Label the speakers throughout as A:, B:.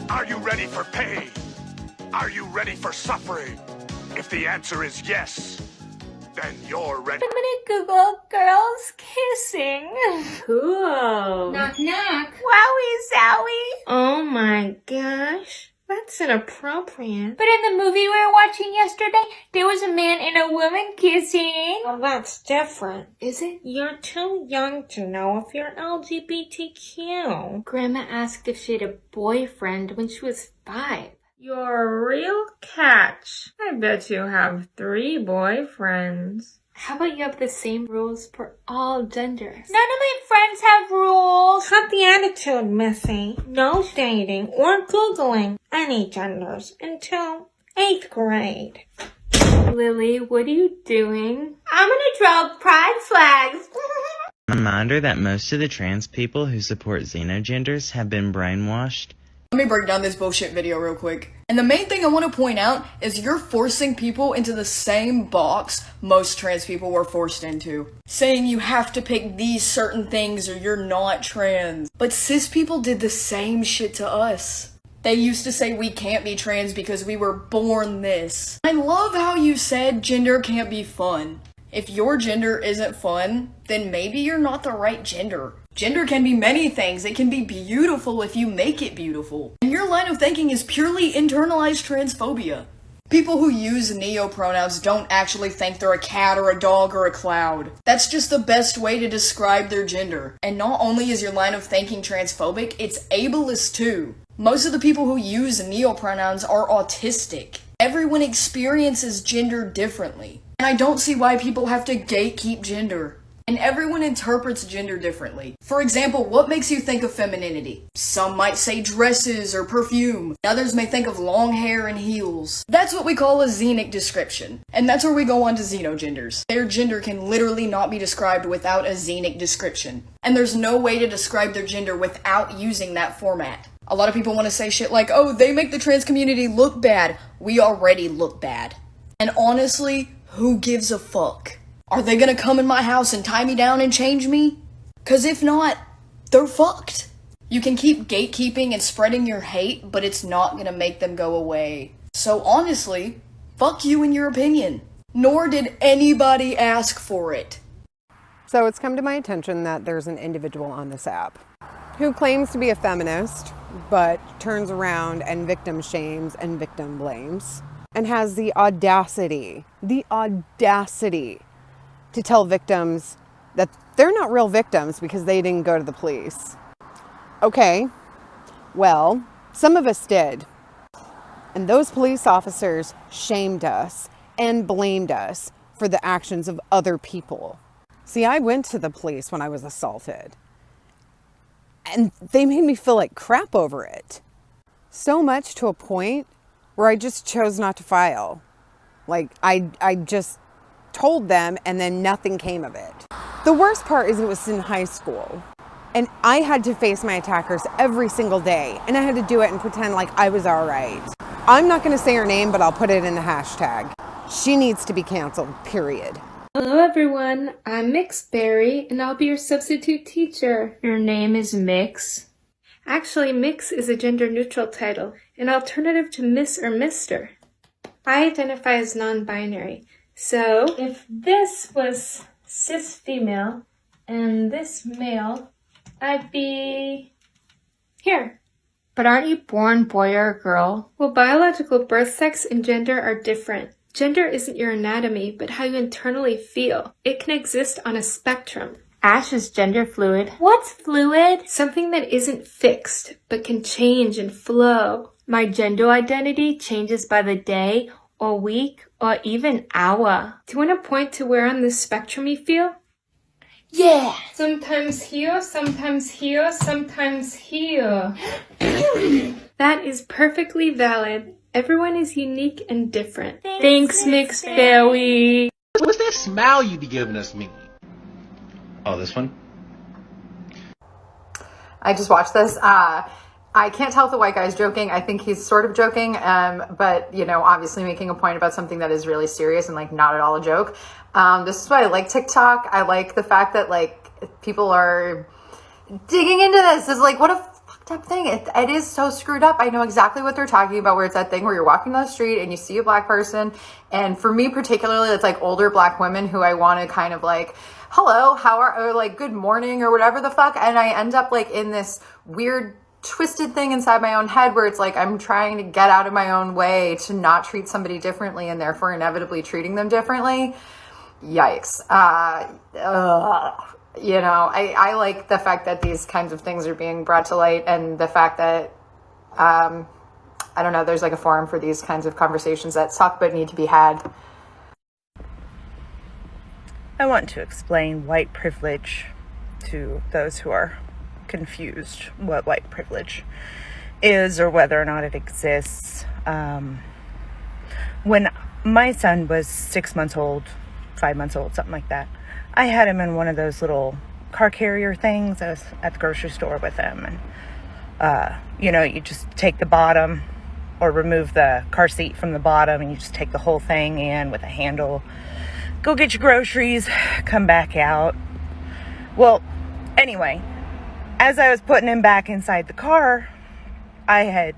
A: Are you ready for pain? Are you ready for suffering? If the answer is yes, then you're ready.
B: I'm gonna Google girls kissing.
C: Cool.
B: Knock knock. Wowie zowie.
C: Oh my gosh. That's inappropriate.
B: But in the movie we were watching yesterday, there was a man and a woman kissing.
C: Well, that's different.
B: Is it?
C: You're too young to know if you're LGBTQ.
B: Grandma asked if she had a boyfriend when she was 5.
C: You're a real catch. I bet you have 3 boyfriends.
B: How about you have the same rules for all genders? None of my friends have rules.
C: Cut the attitude, Missy. No dating or Googling any genders until 8th grade.
B: Lily, what are you doing? I'm gonna draw pride flags.
D: Reminder that most of the trans people who support xenogenders have been brainwashed.
E: Let me break down this bullshit video real quick. And the main thing I want to point out is you're forcing people into the same box most trans people were forced into. Saying you have to pick these certain things or you're not trans. But cis people did the same shit to us. They used to say we can't be trans because we were born this. I love how you said gender can't be fun. If your gender isn't fun, then maybe you're not the right gender. Gender can be many things. It can be beautiful if you make it beautiful. And your line of thinking is purely internalized transphobia. People who use neo-pronouns don't actually think they're a cat or a dog or a cloud. That's just the best way to describe their gender. And not only is your line of thinking transphobic, it's ableist too. Most of the people who use neo-pronouns are autistic. Everyone experiences gender differently. And I don't see why people have to gatekeep gender. And everyone interprets gender differently. For example, what makes you think of femininity? Some might say dresses or perfume. Others may think of long hair and heels. That's what we call a xenic description. And that's where we go on to xenogenders. Their gender can literally not be described without a xenic description. And there's no way to describe their gender without using that format. A lot of people want to say shit like, oh, they make the trans community look bad. We already look bad. And honestly, who gives a fuck? Are they gonna come in my house and tie me down and change me? 'Cause if not, they're fucked. You can keep gatekeeping and spreading your hate, but it's not gonna make them go away. So honestly, fuck you and your opinion. Nor did anybody ask for it.
F: So it's come to my attention that there's an individual on this app who claims to be a feminist, but turns around and victim shames and victim blames, and has the audacity to tell victims that they're not real victims because they didn't go to the police. Okay, well, some of us did. And those police officers shamed us and blamed us for the actions of other people. See, I went to the police when I was assaulted, and they made me feel like crap over it. So much to a point where I just chose not to file. Like, I just told them and then nothing came of it. The worst part is it was in high school and I had to face my attackers every single day and I had to do it and pretend like I was all right. I'm not going to say her name, but I'll put it in the hashtag. She needs to be canceled, period.
B: Hello everyone, I'm Mix Berry and I'll be your substitute teacher.
C: Your name is Mix?
B: Actually, Mix is a gender-neutral title, an alternative to Miss or Mister. I identify as non-binary. So, if this was cis female and this male, I'd be here.
C: But aren't you born boy or girl?
B: Well, biological birth sex and gender are different. Gender isn't your anatomy, but how you internally feel. It can exist on a spectrum.
C: Ash is gender fluid.
B: What's fluid? Something that isn't fixed, but can change and flow.
C: My gender identity changes by the day or week, or even hour.
B: Do you want to point to where on the spectrum you feel?
C: Yeah!
B: Sometimes here, sometimes here, sometimes here. That is perfectly valid. Everyone is unique and different. Thanks, Mixed Berry.
G: What's that smile you be giving us, me?
D: Oh, this one?
H: I just watched this. I can't tell if the white guy's joking. I think he's sort of joking, but, you know, obviously making a point about something that is really serious and, like, not at all a joke. This is why I like TikTok. I like the fact that, like, people are digging into this. It's like, what a type thing. It is so screwed up. I know exactly what they're talking about, where it's that thing where you're walking down the street and you see a black person. And for me particularly, it's like older black women who I want to kind of like, hello, or like good morning or whatever the fuck. And I end up like in this weird twisted thing inside my own head where it's like I'm trying to get out of my own way to not treat somebody differently and therefore inevitably treating them differently. Yikes. You know, I like the fact that these kinds of things are being brought to light, and the fact that, I don't know, there's like a forum for these kinds of conversations that suck but need to be had.
I: I want to explain white privilege to those who are confused what white privilege is or whether or not it exists. When my son was 6 months old, 5 months old, something like that, I had him in one of those little car carrier things. I was at the grocery store with him, and you know, you just take the bottom or remove the car seat from the bottom and you just take the whole thing in with a handle, go get your groceries, come back out. Well, anyway, as I was putting him back inside the car, I had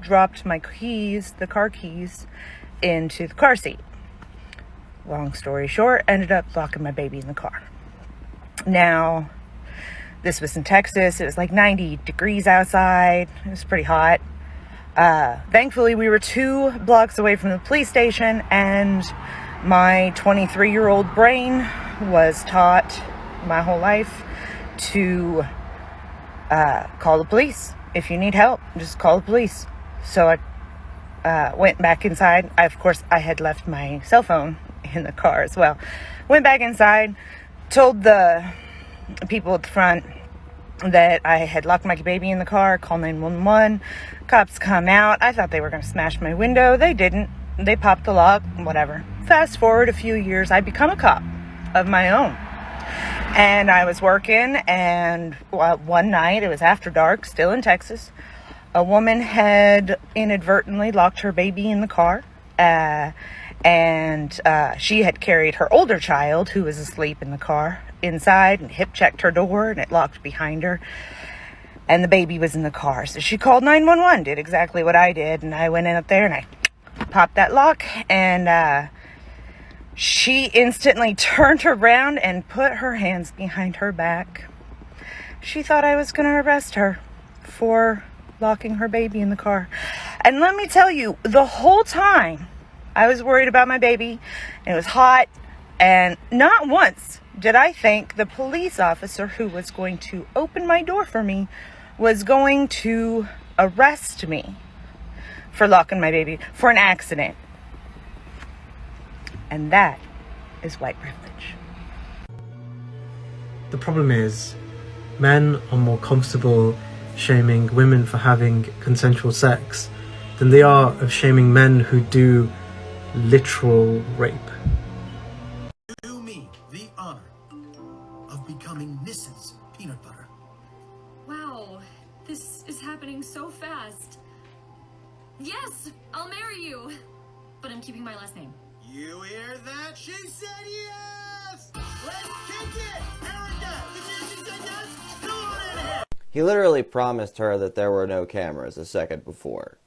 I: dropped my keys, the car keys, into the car seat. Long story short, ended up locking my baby in the car. Now, this was in Texas. It was like 90 degrees outside. It was pretty hot. Thankfully, we were 2 blocks away from the police station, and my 23-year-old brain was taught my whole life to call the police. If you need help, just call the police. So I went back inside. Of course, I had left my cell phone in the car as well. Went back inside, told the people at the front that I had locked my baby in the car, call 911. Cops come out. I thought they were going to smash my window. They didn't. They popped the lock, whatever. Fast forward a few years, I become a cop of my own. And I was working, and one night, it was after dark, still in Texas, a woman had inadvertently locked her baby in the car, and she had carried her older child, who was asleep in the car, inside and hip checked her door, and it locked behind her, and the baby was in the car. So she called 911, did exactly what I did, and I went in up there and I popped that lock, and she instantly turned around and put her hands behind her back. She thought I was going to arrest her for locking her baby in the car. And let me tell you, the whole time I was worried about my baby. It was hot, and not once did I think the police officer who was going to open my door for me was going to arrest me for locking my baby for an accident. And that is white privilege.
J: The problem is, men are more comfortable shaming women for having consensual sex than they are of shaming men who do literal rape.
K: Do me the honor of becoming Mrs. Peanut Butter.
L: Wow, this is happening so fast. Yes, I'll marry you. But I'm keeping my last name.
K: You hear that? She said yes! Let's kick it! Erica, did you she said yes? Come on in here!
M: He literally promised her that there were no cameras a second before.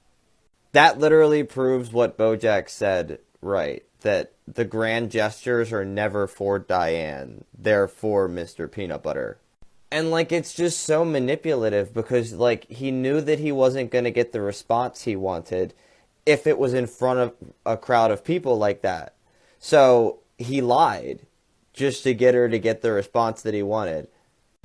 M: That literally proves what Bojack said right, that the grand gestures are never for Diane, they're for Mr. Peanut Butter. And, like, it's just so manipulative because, like, he knew that he wasn't going to get the response he wanted if it was in front of a crowd of people like that. So he lied just to get her to get the response that he wanted.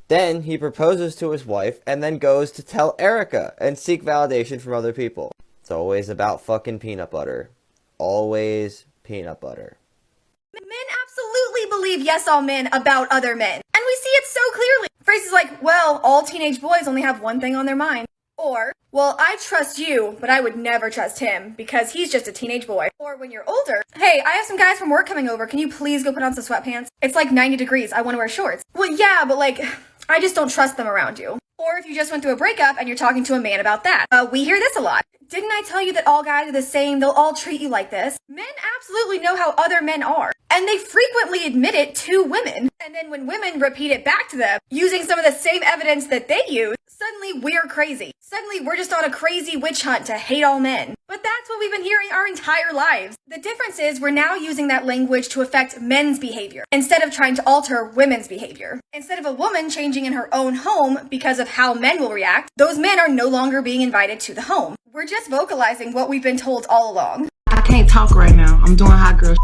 M: Then he proposes to his wife and then goes to tell Erica and seek validation from other people. It's always about fucking peanut butter. Always peanut butter.
N: Men absolutely believe yes all men about other men. And we see it so clearly. Phrases like, well, all teenage boys only have one thing on their mind. Or, well, I trust you, but I would never trust him because he's just a teenage boy. Or when you're older, hey, I have some guys from work coming over. Can you please go put on some sweatpants? It's like 90 degrees. I want to wear shorts. Well, yeah, but like, I just don't trust them around you. Or if you just went through a breakup and you're talking to a man about that. We hear this a lot. Didn't I tell you that all guys are the same? They'll all treat you like this. Men absolutely know how other men are. And they frequently admit it to women. And then when women repeat it back to them, using some of the same evidence that they use, such Suddenly we're crazy. Suddenly we're just on a crazy witch hunt to hate all men. But that's what we've been hearing our entire lives. The difference is we're now using that language to affect men's behavior instead of trying to alter women's behavior. Instead of a woman changing in her own home because of how men will react, those men are no longer being invited to the home. We're just vocalizing what we've been told all along.
O: I can't talk right now. I'm doing hot girl.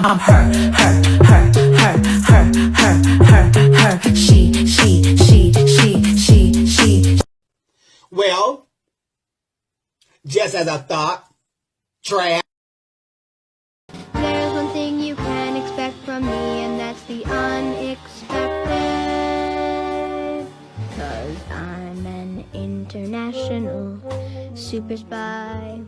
P: I'm her. She.
K: Well, just as I thought, trash.
Q: There's one thing you can expect from me, and that's the unexpected. 'Cause I'm an international super spy.